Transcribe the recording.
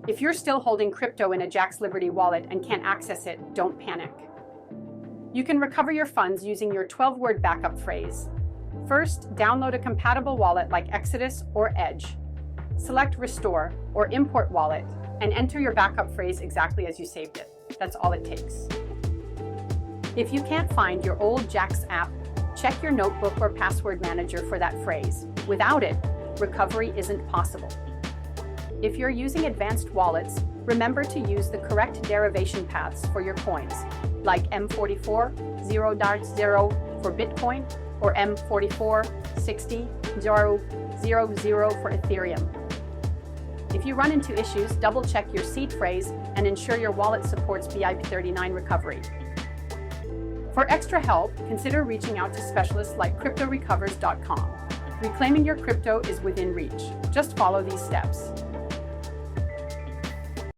If you're still holding crypto in a Jaxx Liberty wallet and can't access it, don't panic. You can recover your funds using your 12-word backup phrase. First, download a compatible wallet like Exodus or Edge. Select Restore or Import Wallet and enter your backup phrase exactly as you saved it. That's all it takes. If you can't find your old Jaxx app, check your notebook or password manager for that phrase. Without it, recovery isn't possible. If you're using advanced wallets, remember to use the correct derivation paths for your coins, like M44 0.0 for Bitcoin or M44 60 0.00 for Ethereum. If you run into issues, double-check your seed phrase and ensure your wallet supports BIP39 recovery. For extra help, consider reaching out to specialists like CryptoRecovers.com. Reclaiming your crypto is within reach. Just follow these steps.